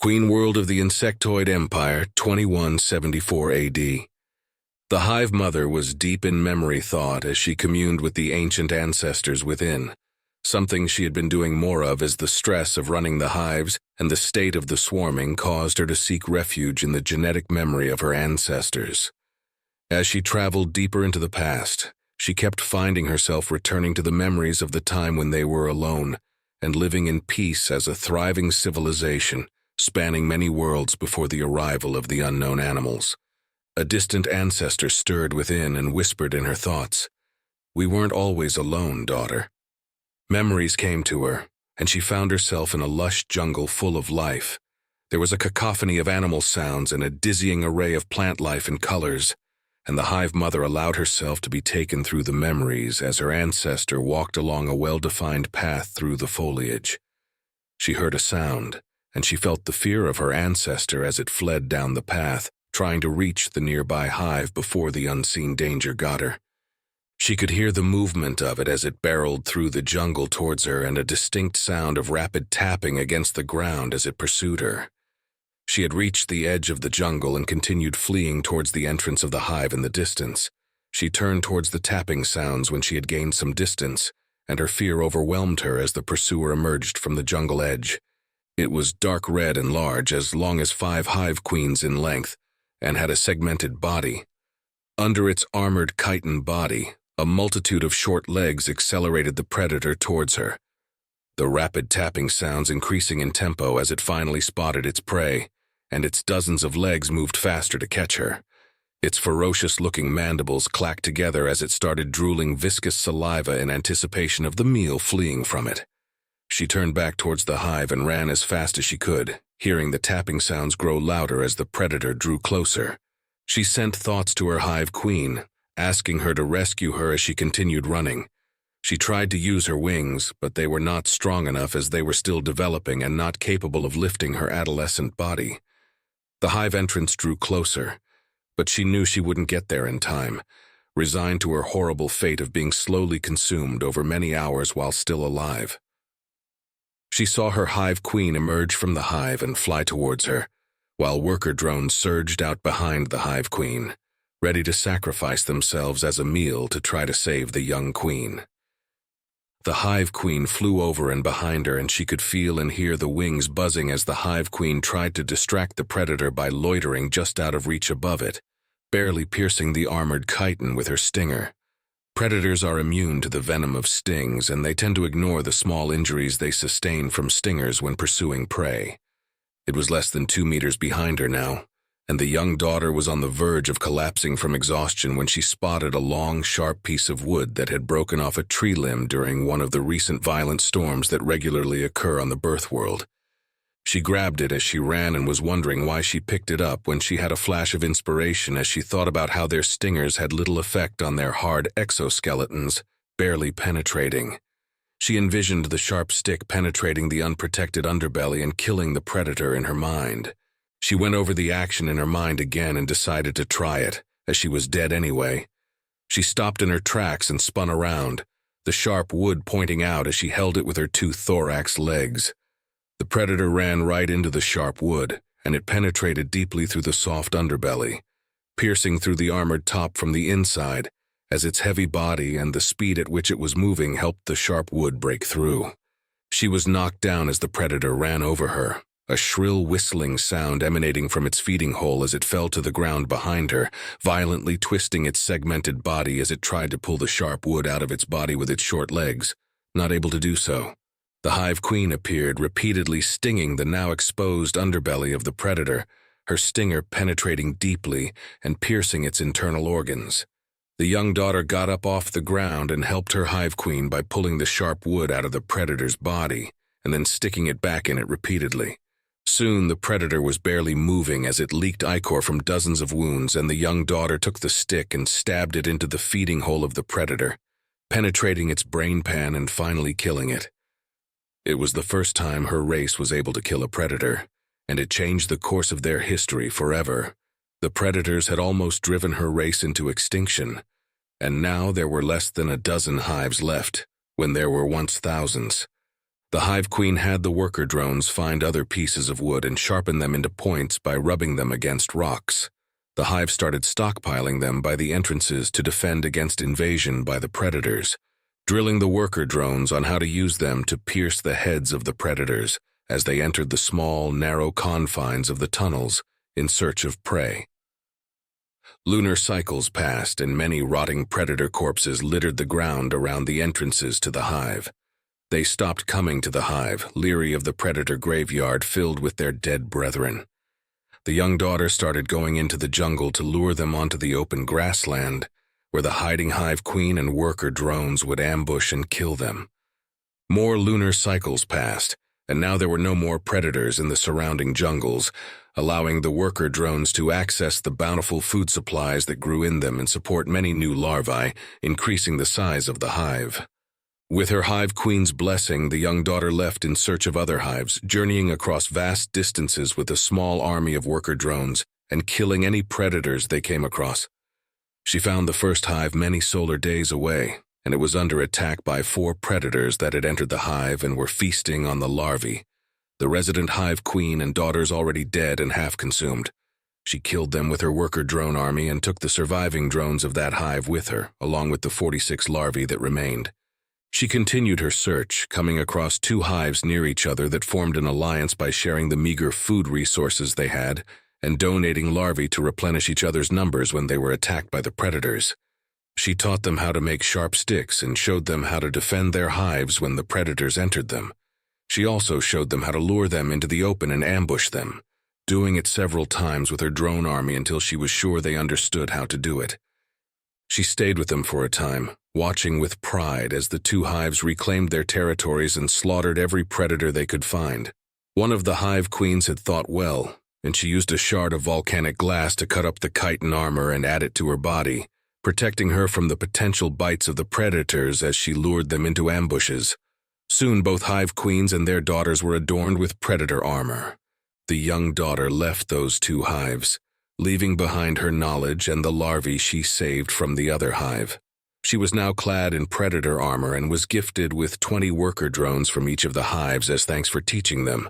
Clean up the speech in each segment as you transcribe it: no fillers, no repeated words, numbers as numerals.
Queen World of the Insectoid Empire, 2174 AD. The Hive Mother was deep in memory thought as she communed with the ancient ancestors within. Something she had been doing more of as the stress of running the hives and the state of the swarming caused her to seek refuge in the genetic memory of her ancestors. As she traveled deeper into the past, she kept finding herself returning to the memories of the time when they were alone and living in peace as a thriving civilization, spanning many worlds before the arrival of the unknown animals. A distant ancestor stirred within and whispered in her thoughts, "We weren't always alone, daughter." Memories came to her, and she found herself in a lush jungle full of life. There was a cacophony of animal sounds and a dizzying array of plant life and colors, and the Hive Mother allowed herself to be taken through the memories as her ancestor walked along a well-defined path through the foliage. She heard a sound, and she felt the fear of her ancestor as it fled down the path, trying to reach the nearby hive before the unseen danger got her. She could hear the movement of it as it barreled through the jungle towards her and a distinct sound of rapid tapping against the ground as it pursued her. She had reached the edge of the jungle and continued fleeing towards the entrance of the hive in the distance. She turned towards the tapping sounds when she had gained some distance, and her fear overwhelmed her as the pursuer emerged from the jungle edge. It was dark red and large, as long as 5 hive queens in length, and had a segmented body. Under its armored chitin body, a multitude of short legs accelerated the predator towards her, the rapid tapping sounds increasing in tempo as it finally spotted its prey, and its dozens of legs moved faster to catch her. Its ferocious-looking mandibles clacked together as it started drooling viscous saliva in anticipation of the meal fleeing from it. She turned back towards the hive and ran as fast as she could, hearing the tapping sounds grow louder as the predator drew closer. She sent thoughts to her hive queen, asking her to rescue her as she continued running. She tried to use her wings, but they were not strong enough as they were still developing and not capable of lifting her adolescent body. The hive entrance drew closer, but she knew she wouldn't get there in time, resigned to her horrible fate of being slowly consumed over many hours while still alive. She saw her hive queen emerge from the hive and fly towards her, while worker drones surged out behind the hive queen, ready to sacrifice themselves as a meal to try to save the young queen. The hive queen flew over and behind her, and she could feel and hear the wings buzzing as the hive queen tried to distract the predator by loitering just out of reach above it, barely piercing the armored chitin with her stinger. Predators are immune to the venom of stings, and they tend to ignore the small injuries they sustain from stingers when pursuing prey. It was less than 2 meters behind her now, and the young daughter was on the verge of collapsing from exhaustion when she spotted a long, sharp piece of wood that had broken off a tree limb during one of the recent violent storms that regularly occur on the birth world. She grabbed it as she ran and was wondering why she picked it up when she had a flash of inspiration as she thought about how their stingers had little effect on their hard exoskeletons, barely penetrating. She envisioned the sharp stick penetrating the unprotected underbelly and killing the predator in her mind. She went over the action in her mind again and decided to try it, as she was dead anyway. She stopped in her tracks and spun around, the sharp wood pointing out as she held it with her 2 thorax legs. The predator ran right into the sharp wood, and it penetrated deeply through the soft underbelly, piercing through the armored top from the inside, as its heavy body and the speed at which it was moving helped the sharp wood break through. She was knocked down as the predator ran over her, a shrill whistling sound emanating from its feeding hole as it fell to the ground behind her, violently twisting its segmented body as it tried to pull the sharp wood out of its body with its short legs, not able to do so. The hive queen appeared, repeatedly stinging the now exposed underbelly of the predator, her stinger penetrating deeply and piercing its internal organs. The young daughter got up off the ground and helped her hive queen by pulling the sharp wood out of the predator's body and then sticking it back in it repeatedly. Soon the predator was barely moving as it leaked ichor from dozens of wounds, and the young daughter took the stick and stabbed it into the feeding hole of the predator, penetrating its brain pan and finally killing it. It was the first time her race was able to kill a predator, and it changed the course of their history forever. The predators had almost driven her race into extinction, and now there were less than a dozen hives left, when there were once thousands. The Hive Queen had the worker drones find other pieces of wood and sharpen them into points by rubbing them against rocks. The Hive started stockpiling them by the entrances to defend against invasion by the predators, drilling the worker drones on how to use them to pierce the heads of the predators as they entered the small, narrow confines of the tunnels in search of prey. Lunar cycles passed and many rotting predator corpses littered the ground around the entrances to the Hive. They stopped coming to the Hive, leery of the predator graveyard filled with their dead brethren. The young daughter started going into the jungle to lure them onto the open grassland, where the hiding Hive Queen and worker drones would ambush and kill them. More lunar cycles passed, and now there were no more predators in the surrounding jungles, allowing the worker drones to access the bountiful food supplies that grew in them and support many new larvae, increasing the size of the Hive. With her Hive Queen's blessing, the young daughter left in search of other hives, journeying across vast distances with a small army of worker drones and killing any predators they came across. She found the first hive many solar days away, and it was under attack by 4 predators that had entered the hive and were feasting on the larvae. The resident Hive Queen and daughters already dead and half consumed. She killed them with her worker drone army and took the surviving drones of that hive with her, along with the 46 larvae that remained. She continued her search, coming across 2 hives near each other that formed an alliance by sharing the meager food resources they had and donating larvae to replenish each other's numbers when they were attacked by the predators. She taught them how to make sharp sticks and showed them how to defend their hives when the predators entered them. She also showed them how to lure them into the open and ambush them, doing it several times with her drone army until she was sure they understood how to do it. She stayed with them for a time, watching with pride as the 2 hives reclaimed their territories and slaughtered every predator they could find. One of the Hive Queens had thought well, and she used a shard of volcanic glass to cut up the chitin armor and add it to her body, protecting her from the potential bites of the predators as she lured them into ambushes. Soon both Hive Queens and their daughters were adorned with predator armor. The young daughter left those 2 hives, leaving behind her knowledge and the larvae she saved from the other hive. She was now clad in predator armor and was gifted with 20 worker drones from each of the hives as thanks for teaching them.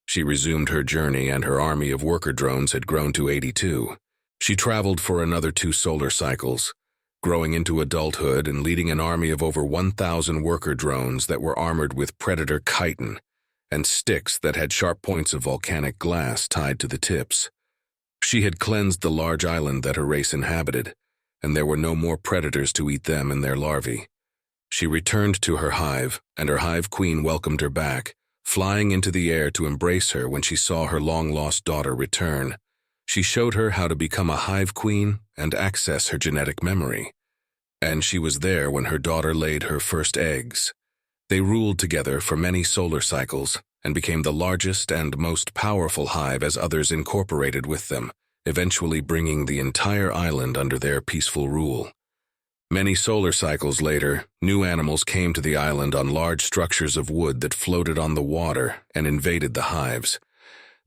She resumed her journey and her army of worker drones had grown to 82. She traveled for another 2 solar cycles, growing into adulthood and leading an army of over 1,000 worker drones that were armored with predator chitin and sticks that had sharp points of volcanic glass tied to the tips. She had cleansed the large island that her race inhabited, and there were no more predators to eat them and their larvae. She returned to her hive, and her Hive Queen welcomed her back, flying into the air to embrace her when she saw her long-lost daughter return. She showed her how to become a Hive Queen and access her genetic memory. And she was there when her daughter laid her first eggs. They ruled together for many solar cycles and became the largest and most powerful hive as others incorporated with them, eventually bringing the entire island under their peaceful rule. Many solar cycles later, new animals came to the island on large structures of wood that floated on the water and invaded the hives.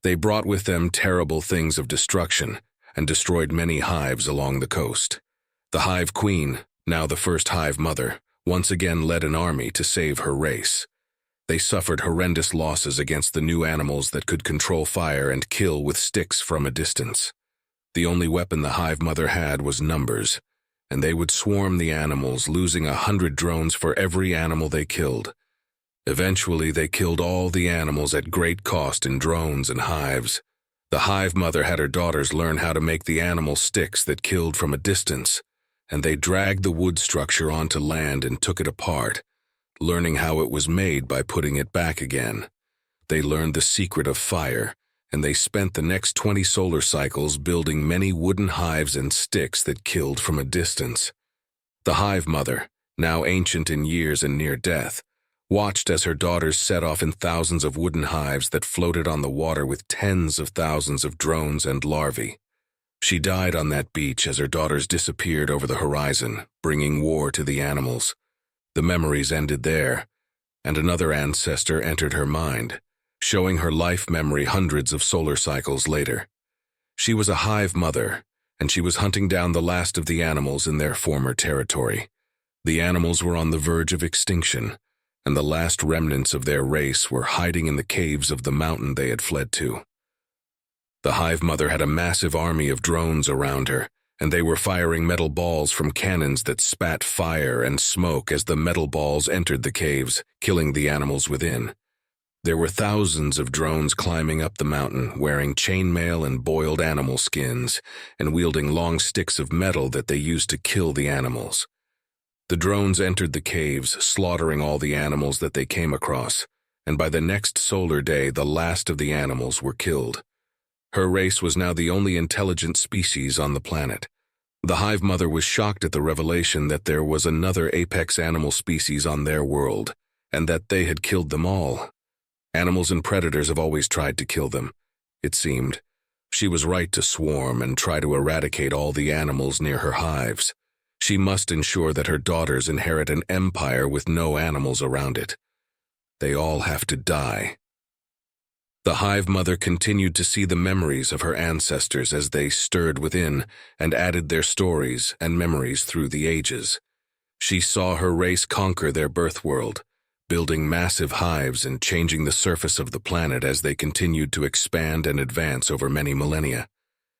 They brought with them terrible things of destruction and destroyed many hives along the coast. The Hive Queen, now the first Hive Mother, once again led an army to save her race. They suffered horrendous losses against the new animals that could control fire and kill with sticks from a distance. The only weapon the Hive Mother had was numbers, and they would swarm the animals, losing 100 drones for every animal they killed. Eventually, they killed all the animals at great cost in drones and hives. The Hive Mother had her daughters learn how to make the animal sticks that killed from a distance, and they dragged the wood structure onto land and took it apart, learning how it was made by putting it back again. They learned the secret of fire, and they spent the next 20 solar cycles building many wooden hives and sticks that killed from a distance. The Hive Mother, now ancient in years and near death, watched as her daughters set off in thousands of wooden hives that floated on the water with tens of thousands of drones and larvae. She died on that beach as her daughters disappeared over the horizon, bringing war to the animals. The memories ended there, and another ancestor entered her mind, showing her life memory hundreds of solar cycles later. She was a Hive Mother, and she was hunting down the last of the animals in their former territory. The animals were on the verge of extinction, and the last remnants of their race were hiding in the caves of the mountain they had fled to. The Hive Mother had a massive army of drones around her, and they were firing metal balls from cannons that spat fire and smoke as the metal balls entered the caves, killing the animals within. There were thousands of drones climbing up the mountain, wearing chainmail and boiled animal skins, and wielding long sticks of metal that they used to kill the animals. The drones entered the caves, slaughtering all the animals that they came across, and by the next solar day, the last of the animals were killed. Her race was now the only intelligent species on the planet. The Hive Mother was shocked at the revelation that there was another apex animal species on their world, and that they had killed them all. Animals and predators have always tried to kill them, it seemed. She was right to swarm and try to eradicate all the animals near her hives. She must ensure that her daughters inherit an empire with no animals around it. They all have to die. The Hive Mother continued to see the memories of her ancestors as they stirred within and added their stories and memories through the ages. She saw her race conquer their birth world, building massive hives and changing the surface of the planet as they continued to expand and advance over many millennia.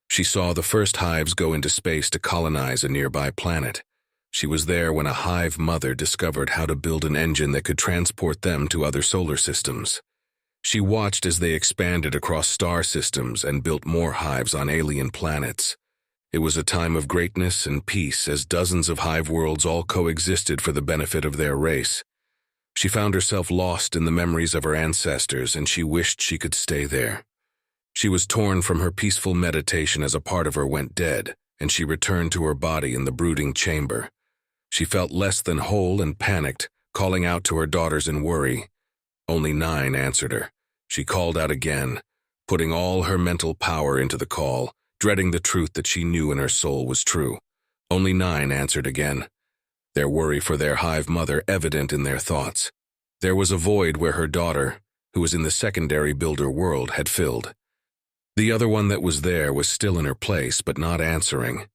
She saw the first hives go into space to colonize a nearby planet. She was there when a Hive Mother discovered how to build an engine that could transport them to other solar systems. She watched as they expanded across star systems and built more hives on alien planets. It was a time of greatness and peace as dozens of hive worlds all coexisted for the benefit of their race. She found herself lost in the memories of her ancestors, and she wished she could stay there. She was torn from her peaceful meditation as a part of her went dead, and she returned to her body in the brooding chamber. She felt less than whole and panicked, calling out to her daughters in worry. Only 9 answered her. She called out again, putting all her mental power into the call, dreading the truth that she knew in her soul was true. Only 9 answered again, their worry for their Hive Mother evident in their thoughts. There was a void where her daughter, who was in the secondary builder world, had filled. The other one that was there was still in her place, but not answering.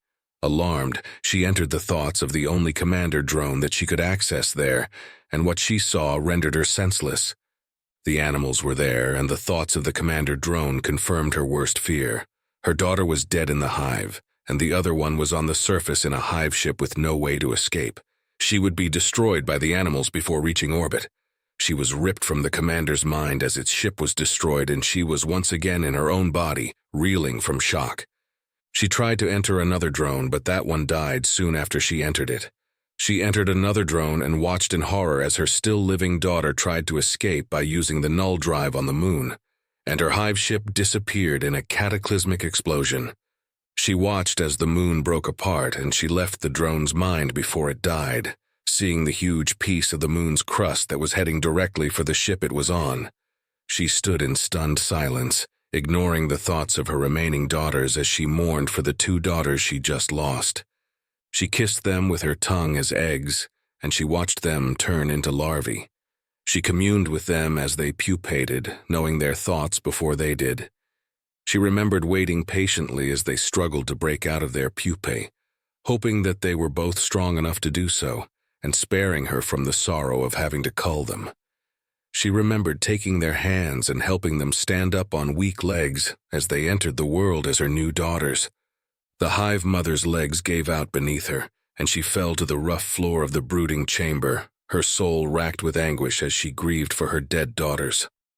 Alarmed, she entered the thoughts of the only commander drone that she could access there, and what she saw rendered her senseless. The animals were there, and the thoughts of the commander drone confirmed her worst fear. Her daughter was dead in the hive, and the other one was on the surface in a hive ship with no way to escape. She would be destroyed by the animals before reaching orbit. She was ripped from the commander's mind as its ship was destroyed, and she was once again in her own body, reeling from shock. She tried to enter another drone, but that one died soon after she entered it. She entered another drone and watched in horror as her still-living daughter tried to escape by using the null drive on the moon, and her hive ship disappeared in a cataclysmic explosion. She watched as the moon broke apart, and she left the drone's mind before it died, seeing the huge piece of the moon's crust that was heading directly for the ship it was on. She stood in stunned silence, ignoring the thoughts of her remaining daughters as she mourned for the 2 daughters she just lost. She kissed them with her tongue as eggs, and she watched them turn into larvae. She communed with them as they pupated, knowing their thoughts before they did. She remembered waiting patiently as they struggled to break out of their pupae, hoping that they were both strong enough to do so, and sparing her from the sorrow of having to cull them. She remembered taking their hands and helping them stand up on weak legs as they entered the world as her new daughters. The Hive Mother's legs gave out beneath her, and she fell to the rough floor of the brooding chamber, her soul racked with anguish as she grieved for her dead daughters.